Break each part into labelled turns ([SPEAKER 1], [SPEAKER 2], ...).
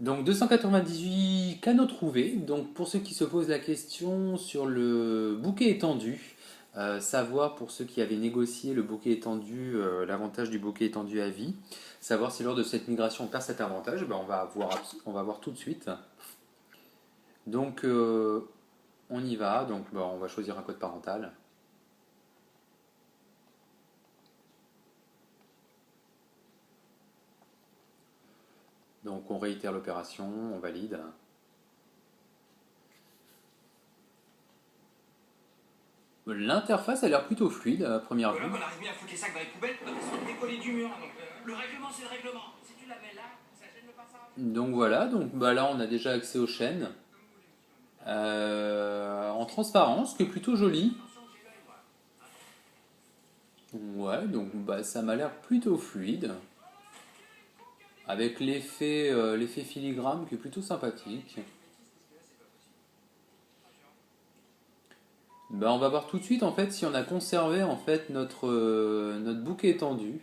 [SPEAKER 1] Donc 298 canaux trouvés. Donc pour ceux qui se posent la question sur le bouquet étendu, savoir pour ceux qui avaient négocié le bouquet étendu, l'avantage du bouquet étendu à vie, savoir si lors de cette migration on perd cet avantage, ben on va voir tout de suite. Donc on y va, donc ben, on va choisir un code parental. Donc on réitère l'opération, on valide. L'interface a l'air plutôt fluide à première
[SPEAKER 2] Voilà
[SPEAKER 1] vue.
[SPEAKER 2] qu'on arrive bien à foutre les sacs dans les poubelles, on a besoin de décoller du mur. Donc, le règlement, c'est le règlement. Si tu la mets là, ça gêne le passage.
[SPEAKER 1] Donc voilà, donc bah là on a déjà accès aux chaînes en transparence, ce qui est plutôt joli. Ouais, donc bah ça m'a l'air plutôt fluide, avec l'effet filigrane qui est plutôt sympathique. Bah on va voir tout de suite en fait si on a conservé en fait notre bouquet étendu.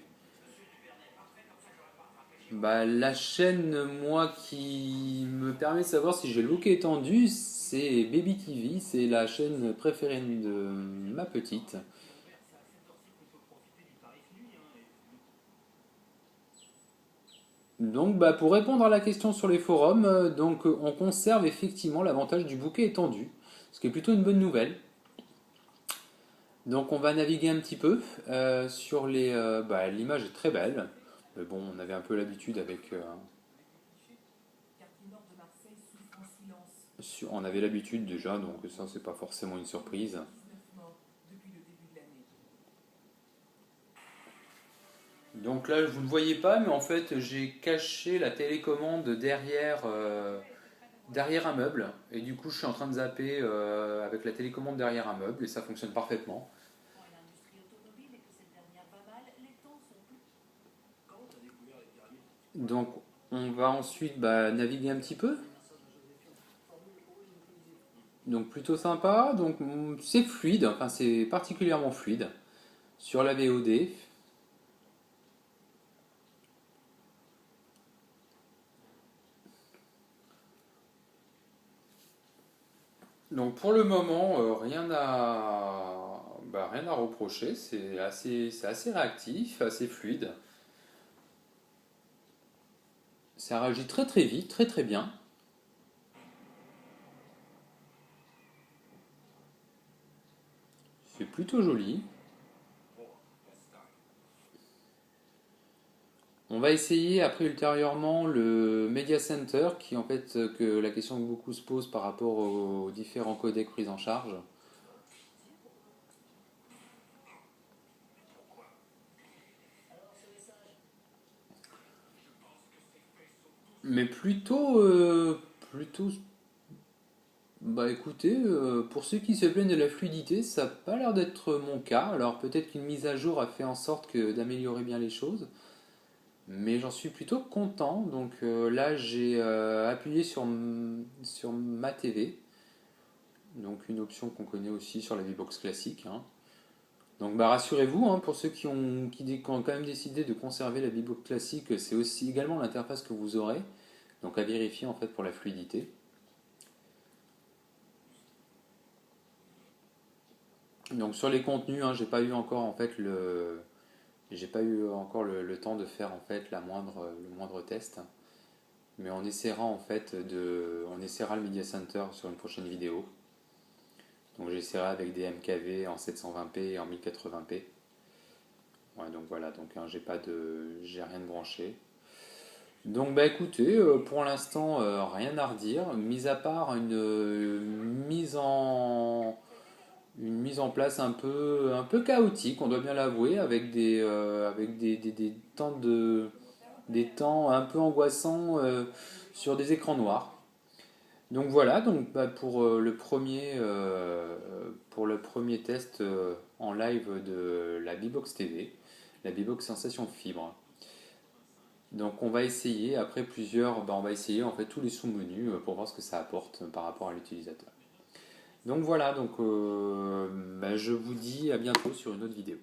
[SPEAKER 1] Bah la chaîne moi qui me permet de savoir si j'ai le bouquet étendu, c'est Baby TV, c'est la chaîne préférée de ma petite. Donc, bah, pour répondre à la question sur les forums, on conserve effectivement l'avantage du bouquet étendu, ce qui est plutôt une bonne nouvelle. Donc, on va naviguer un petit peu sur les. Bah, l'image est très belle, mais bon, on avait un peu l'habitude avec. On avait l'habitude déjà, donc ça, c'est pas forcément une surprise. Donc là, vous ne voyez pas, mais en fait, j'ai caché la télécommande derrière un meuble. Et du coup, je suis en train de zapper avec la télécommande derrière un meuble et ça fonctionne parfaitement. Donc, on va ensuite bah, naviguer un petit peu. Donc, plutôt sympa. Donc, c'est fluide, enfin, c'est particulièrement fluide sur la VOD. Donc, pour le moment, rien à reprocher. C'est assez réactif, assez fluide. Ça réagit très très vite, très très bien. C'est plutôt joli. On va essayer après ultérieurement le Media Center, qui en fait que la question que beaucoup se posent par rapport aux différents codecs pris en charge. Mais plutôt, bah écoutez, pour ceux qui se plaignent de la fluidité, ça n'a pas l'air d'être mon cas. Alors peut-être qu'une mise à jour a fait en sorte d'améliorer bien les choses, mais j'en suis plutôt content. Donc là, j'ai appuyé sur ma TV, donc une option qu'on connaît aussi sur la V-Box classique, hein. Donc bah, rassurez-vous, hein, pour ceux qui ont quand même décidé de conserver la V-Box classique, c'est aussi également l'interface que vous aurez. Donc à vérifier en fait pour la fluidité. Donc sur les contenus, hein, j'ai pas eu encore le temps de faire en fait le moindre test. Mais on essaiera le Media Center sur une prochaine vidéo. Donc j'essaierai avec des MKV en 720p et en 1080p. Ouais, donc voilà, donc hein, j'ai rien de branché. Donc bah écoutez, pour l'instant rien à redire, mis à part une mise en place un peu chaotique, on doit bien l'avouer, avec des temps un peu angoissants sur des écrans noirs. Donc voilà, donc bah, pour le premier test en live de la B-Box TV, la B-Box Sensation Fibre. Donc on va essayer après on va essayer en fait tous les sous-menus pour voir ce que ça apporte par rapport à l'utilisateur. Donc voilà, bah, je vous dis à bientôt sur une autre vidéo.